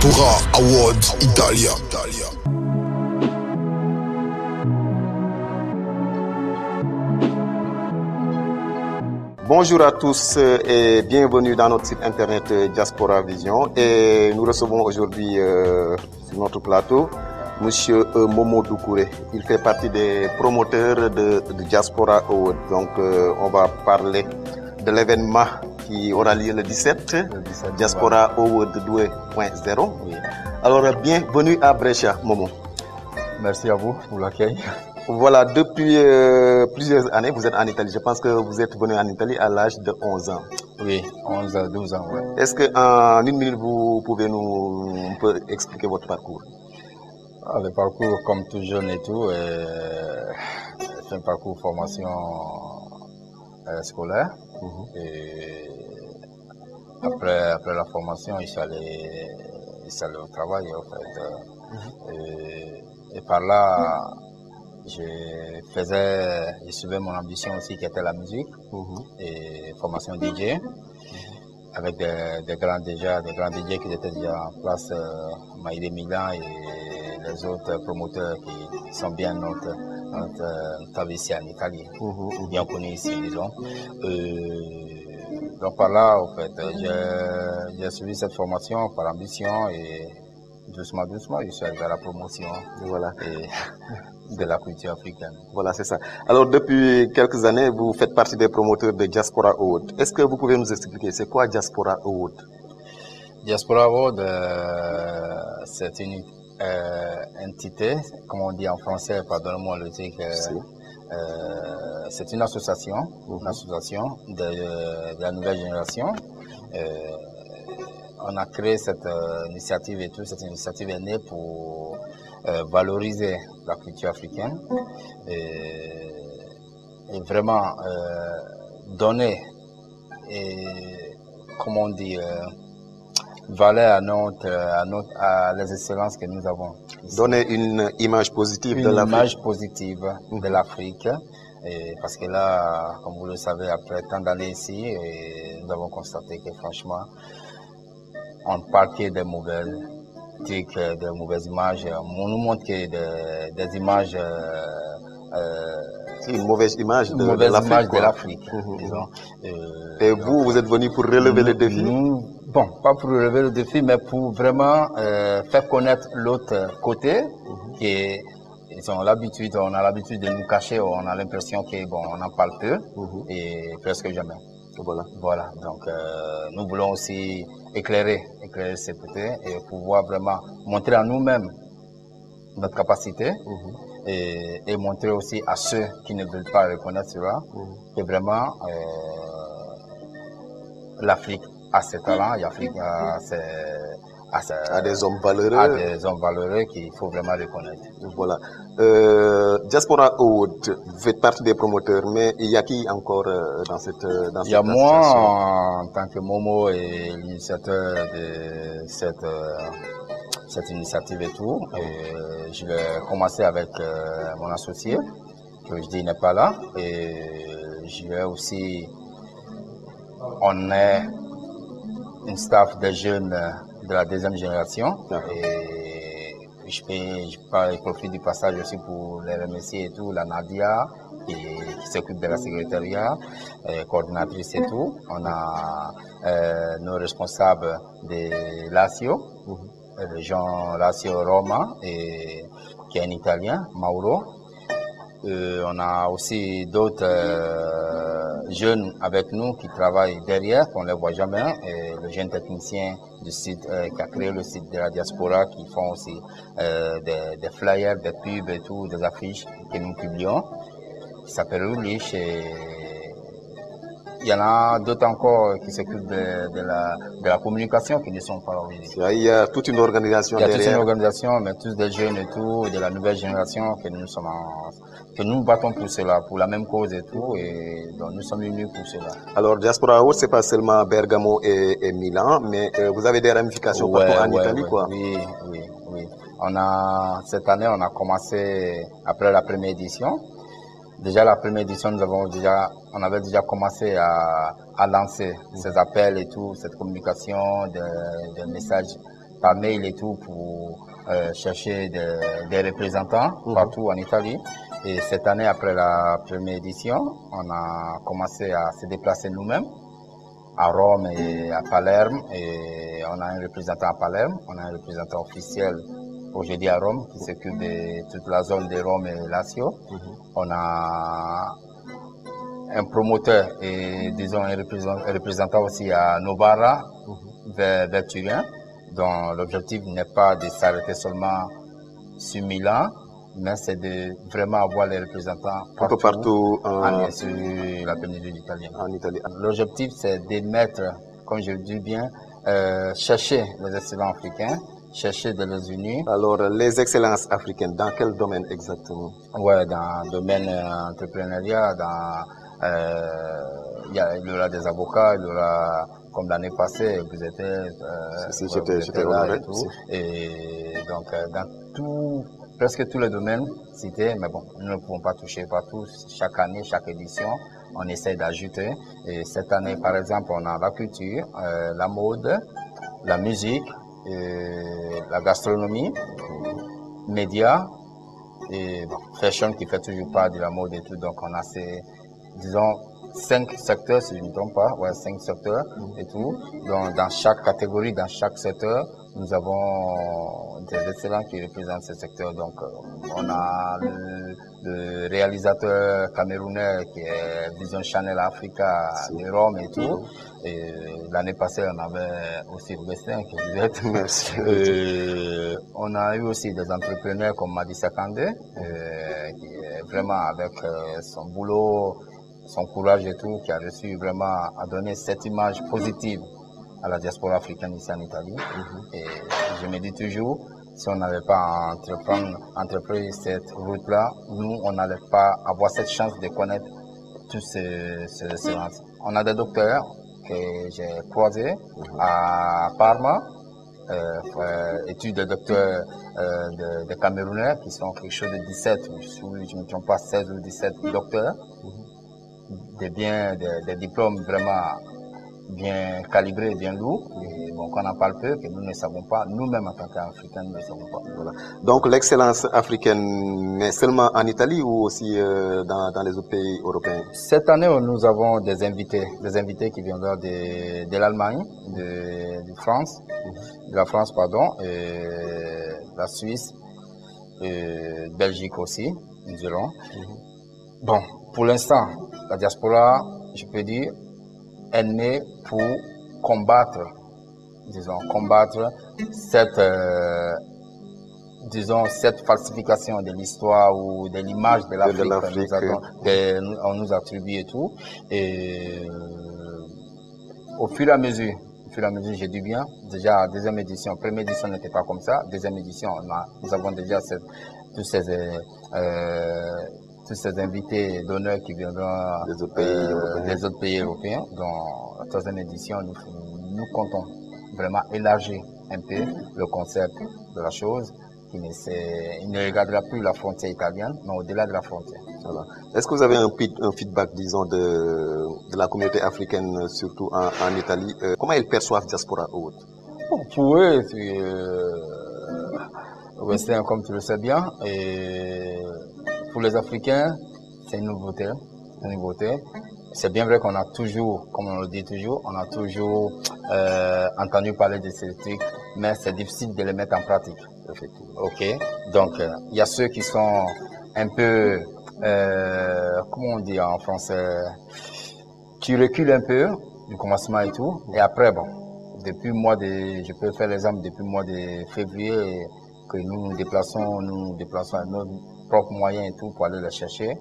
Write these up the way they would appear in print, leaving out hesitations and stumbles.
Diaspora Awards Italia. Bonjour à tous et bienvenue dans notre site internet Diaspora Vision. Et nous recevons aujourd'hui sur notre plateau Monsieur Momo Doucouré. Il fait partie des promoteurs de Diaspora Awards. Donc on va parler de l'événement qui aura lieu le 17, Diaspora Awards 2.0. Oui. Alors bienvenue à Brescia, Momo. Merci à vous pour l'accueil. Voilà, depuis plusieurs années, vous êtes en Italie. Je pense que vous êtes venu en Italie à l'âge de 11 ans. Oui, 11 à 12 ans. Ouais. Est-ce qu'en une minute, vous pouvez nous expliquer votre parcours? Le parcours, comme tout jeune et tout, c'est un parcours formation scolaire. Et après la formation, il s'allait au travail, en fait. Et par là, je suivais mon ambition aussi qui était la musique et formation DJ avec des grands DJ qui étaient déjà en place, Maïdé Milan et les autres promoteurs qui sont bien notre ici en Italie, bien connus ici, disons. Donc par là, en fait, j'ai suivi cette formation par ambition et doucement, je suis arrivé à la promotion de la culture africaine. Voilà, c'est ça. Alors, depuis quelques années, vous faites partie des promoteurs de Diaspora Awards. Est-ce que vous pouvez nous expliquer, c'est quoi Diaspora Awards? Diaspora Awards, c'est une entité, comme on dit en français, pardonnez-moi le truc, c'est une association de la nouvelle génération. On a créé cette initiative et tout. Cette initiative est née pour valoriser la culture africaine et vraiment donner, comment on dit, valeur à les excellences que nous avons. Donner une image positive de l'Afrique. Une image positive de l'Afrique. Parce que là, comme vous le savez, après tant d'années ici, nous avons constaté que franchement, on parle que des mauvaises trucs, des mauvaises images. On nous montre que des images. Une mauvaise image de l'Afrique. Et vous êtes venu pour relever le défi? Bon, pas pour relever le défi, mais pour vraiment faire connaître l'autre côté, on a l'habitude de nous cacher, on a l'impression qu'on en parle peu et presque jamais. Voilà. Donc nous voulons aussi éclairer ces côtés et pouvoir vraiment montrer à nous-mêmes notre capacité et montrer aussi à ceux qui ne veulent pas reconnaître cela que vraiment l'Afrique a ses talents, l'Afrique a des hommes valeureux qu'il faut vraiment reconnaître. Voilà. Diaspora Awards, vous faites partie des promoteurs, mais il y a qui encore dans cette association? Il y a moi en tant que Momo et l'initiateur de cette initiative et tout. Et je vais commencer avec mon associé, que je dis n'est pas là. Et je vais aussi, on est une staff de jeunes de la deuxième génération. Et je profite du passage aussi pour les remercier et tout, la Nadia qui s'occupe de la secrétariat, coordinatrice et tout. On a nos responsables de Lazio, région Lazio Roma, qui est un Italien, Mauro. On a aussi d'autres jeunes avec nous qui travaillent derrière, qu'on ne les voit jamais. Et le jeune technicien du site qui a créé le site de la Diaspora, qui font aussi des flyers, des pubs et tout, des affiches que nous publions, qui s'appelle Ulich. Il y en a d'autres encore qui s'occupent de la communication qui ne sont pas organisés. Il y a toute une organisation derrière. Il y a toute une organisation, mais tous des jeunes et tout, de la nouvelle génération que nous battons pour cela, pour la même cause et tout, et donc nous sommes unis pour cela. Alors Diaspora Awards, c'est pas seulement Bergamo et Milan, mais vous avez des ramifications partout en Italie, quoi. Oui. Cette année, on a commencé après la première édition. Déjà la première édition, on avait déjà commencé à lancer ces appels et tout, cette communication, des messages par mail et tout pour chercher des représentants partout en Italie. Et cette année, après la première édition, on a commencé à se déplacer nous-mêmes à Rome et à Palerme. Et on a un représentant à Palerme, on a un représentant officiel aujourd'hui à Rome qui s'occupe de toute la zone de Rome et Lazio. On a un promoteur et disons un représentant aussi à Novara, vers Turin, dont l'objectif n'est pas de s'arrêter seulement sur Milan, mais c'est de vraiment avoir les représentants partout sur la péninsule italienne. En Italie. L'objectif, c'est de mettre, comme je le dis bien, chercher les excellents africains, chercher de les unir. Alors, les excellences africaines, dans quel domaine exactement? Ouais, dans le domaine entrepreneuriat, il y aura des avocats, il y aura, comme l'année passée, vous étiez là et tout. Et donc, dans presque tous les domaines cités, mais bon, nous ne pouvons pas toucher partout. Chaque année, chaque édition, on essaie d'ajouter. Et cette année, par exemple, on a la culture, la mode, la musique, la gastronomie, médias, et bon, fashion qui fait toujours part de la mode et tout. Donc, on a ces, disons, 5 secteurs, si je ne me trompe pas, ouais, 5 secteurs et tout. Donc, dans chaque catégorie, dans chaque secteur, nous avons des excellents qui représentent ces secteurs. Donc, on a le réalisateur camerounais qui est Vision Channel Africa de Rome et tout. Et l'année passée, on avait aussi Westin qui vous êtes. Merci. On a eu aussi des entrepreneurs comme Madissa Kandé, qui est vraiment avec son boulot, son courage et tout, qui a reçu vraiment à donner cette image positive à la diaspora africaine ici en Italie. Et je me dis toujours, si on n'avait pas entrepris cette route-là, nous, on n'allait pas avoir cette chance de connaître tous ces excellences. On a des docteurs que j'ai croisés à Parma, études de docteurs de Camerounais qui sont quelque chose de 17, si je ne me trompe pas, 16 ou 17 docteurs, des diplômes vraiment bien calibrés, bien lourds, et bon, qu'on en parle peu, que nous ne savons pas, nous-mêmes en tant qu'Africains, nous ne savons pas. Voilà. Donc l'excellence africaine est seulement en Italie ou aussi dans les autres pays européens? Cette année, nous avons des invités qui viendront de l'Allemagne, de France, de la France, pardon, et la Suisse, et Belgique aussi, nous dirons. Bon, pour l'instant, la diaspora, je peux dire, est née pour combattre cette falsification de l'histoire ou de l'image de l'Afrique qu'on nous attribue et tout. Et au fur et à mesure, je dis bien, déjà deuxième édition, première édition n'était pas comme ça, deuxième édition, nous avons déjà tous ces invités d'honneur qui viendront des autres pays européens. Dans la troisième édition, nous comptons vraiment élargir un peu le concept de la chose, il ne regardera plus la frontière italienne, mais au-delà de la frontière. Voilà. Est-ce que vous avez un feedback, disons, de la communauté africaine, surtout en Italie? Comment ils perçoivent diaspora ou autre? Bon, pour eux, Westin, comme tu le sais bien, et pour les Africains, c'est une nouveauté. C'est bien vrai qu'on a toujours, comme on le dit toujours, on a toujours entendu parler de ces trucs, mais c'est difficile de les mettre en pratique. Ok, donc il y a ceux qui sont un peu, comment on dit en français, qui reculent un peu du commencement et tout, et après bon, je peux faire l'exemple depuis le mois de février que nous nous déplaçons à nos propres moyens et tout pour aller les chercher.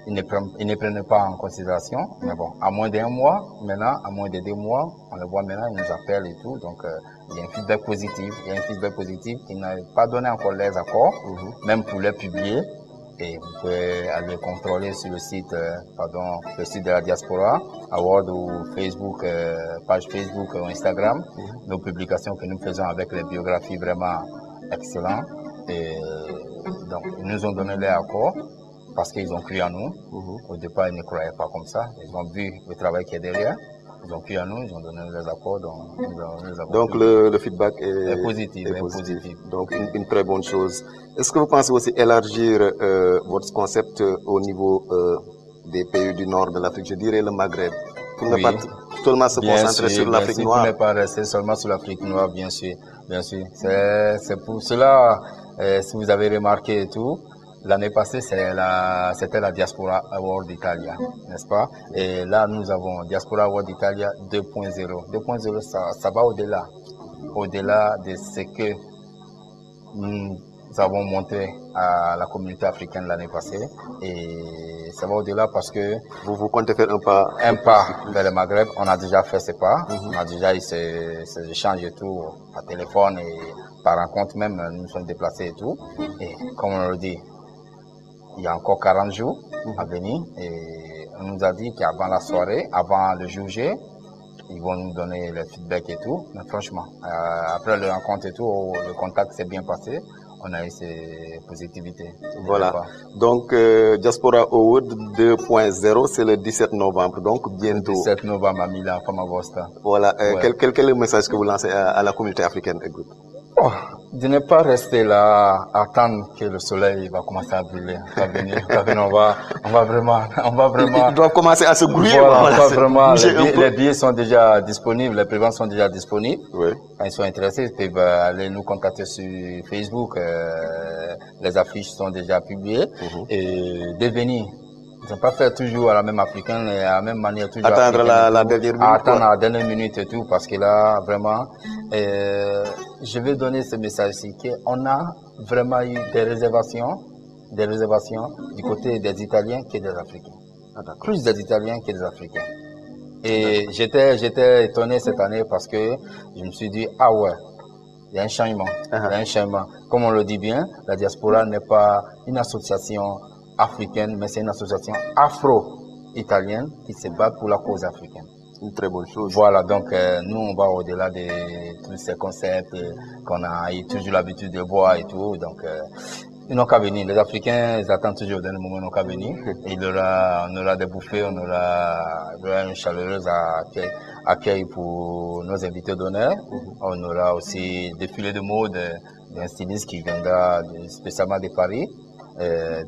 Ils ne prennent pas en considération, mais bon, à moins d'un mois, maintenant, à moins de 2 mois, on le voit maintenant, ils nous appellent et tout, donc il y a un feedback positif, qui n'a pas donné encore les accords, même pour les publier, et vous pouvez aller contrôler sur le site, le site de la Diaspora Award ou Facebook, page Facebook ou Instagram, nos publications que nous faisons avec les biographies vraiment excellentes, et donc ils nous ont donné les accords, parce qu'ils ont cru en nous. Au départ, ils ne croyaient pas comme ça. Ils ont vu le travail qui est derrière. Ils ont cru à nous, ils ont donné les accords. Donc le feedback est positif. Donc une très bonne chose. Est-ce que vous pensez aussi élargir votre concept au niveau des pays du nord de l'Afrique, je dirais le Maghreb, pour ne pas seulement se concentrer sur l'Afrique noire? Pour ne pas rester seulement sur l'Afrique noire, bien sûr. C'est pour cela, si vous avez remarqué et tout, l'année passée, c'était la Diaspora Award Italia, n'est-ce pas? Et là, nous avons Diaspora Award Italia 2.0. 2.0, ça va au-delà de ce que nous avons montré à la communauté africaine l'année passée. Et ça va au-delà parce que vous comptez faire un pas vers le Maghreb. On a déjà fait ce pas. On a déjà eu ces échanges et tout, par téléphone et par rencontre même. Nous nous sommes déplacés et tout. Et comme on le dit, il y a encore 40 jours à venir. Et on nous a dit qu'avant la soirée, avant le jour J, ils vont nous donner le feedback et tout. Mais franchement, après la rencontre et tout, le contact s'est bien passé. On a eu ces positivités. Voilà. Donc, Diaspora Award 2.0, c'est le 17 novembre, donc bientôt. Le 17 novembre à Milan, Famagosta. Voilà. Quel est le message que vous lancez à la communauté africaine? De ne pas rester là, attendre que le soleil va commencer à brûler. On va vraiment. Ils doivent commencer à se grouiller. Les billets sont déjà disponibles, les préventes sont déjà disponibles. Oui. Quand ils sont intéressés, ils peuvent aller nous contacter sur Facebook. Les affiches sont déjà publiées. Et de venir. Ils ne vont pas faire toujours à la même africaine, à la même manière. Toujours attendre la dernière minute. Attendre la dernière minute et tout, parce que là, vraiment, je vais donner ce message-ci, qu'on a vraiment eu des réservations du côté des Italiens que des Africains. Plus des Italiens que des Africains. Et j'étais étonné cette année parce que je me suis dit, ah ouais, il y a un changement. Il y a un changement. Comme on le dit bien, la diaspora n'est pas une association africaine, mais c'est une association afro-italienne qui se bat pour la cause africaine. Une très bonne chose. Voilà, donc nous, on va au-delà de tous ces concepts qu'on a eu toujours l'habitude de voir et tout. Donc, ils n'ont qu'à venir. Les Africains, ils attendent toujours au dernier moment, ils n'ont qu'à venir. Et on aura des bouffées, on aura une chaleureuse accueil pour nos invités d'honneur. On aura aussi des défilés de mode d'un styliste qui viendra spécialement de Paris,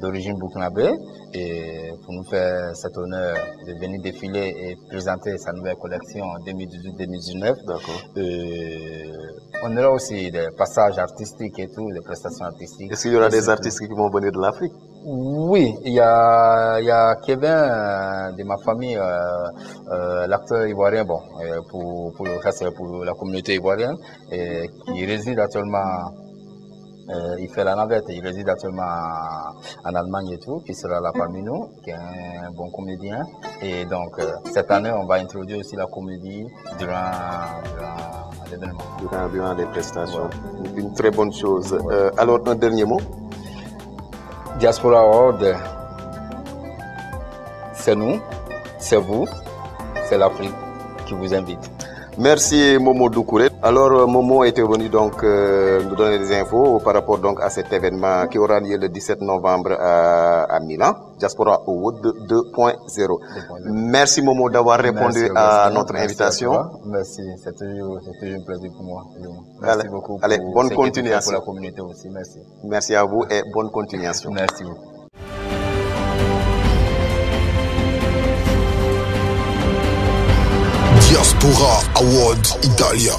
d'origine burkinabé, et pour nous faire cet honneur de venir défiler et présenter sa nouvelle collection en 2018-2019. On aura aussi des passages artistiques et tout, des prestations artistiques. Est-ce qu'il y aura des artistes qui vont venir de l'Afrique? Oui, il y a Kevin de ma famille, l'acteur ivoirien, ça c'est pour la communauté ivoirienne, qui réside actuellement. Il fait la navette, il réside actuellement en Allemagne et tout, qui sera là parmi nous, qui est un bon comédien. Et donc, cette année, on va introduire aussi la comédie durant l'événement. Durant les prestations. Ouais. Une très bonne chose. Ouais. Alors, un dernier mot? Diaspora Award, c'est nous, c'est vous, c'est l'Afrique qui vous invite. Merci Momo Doucouré. Alors Momo était venu donc nous donner des infos par rapport donc à cet événement qui aura lieu le 17 novembre à Milan, Diaspora Award 2.0. Merci Momo d'avoir répondu à notre invitation. Merci, c'est toujours un plaisir pour moi. Merci beaucoup. Allez, bonne continuation. Pour la communauté aussi, merci. Merci à vous et bonne continuation. Merci beaucoup. Diaspora Award Italia.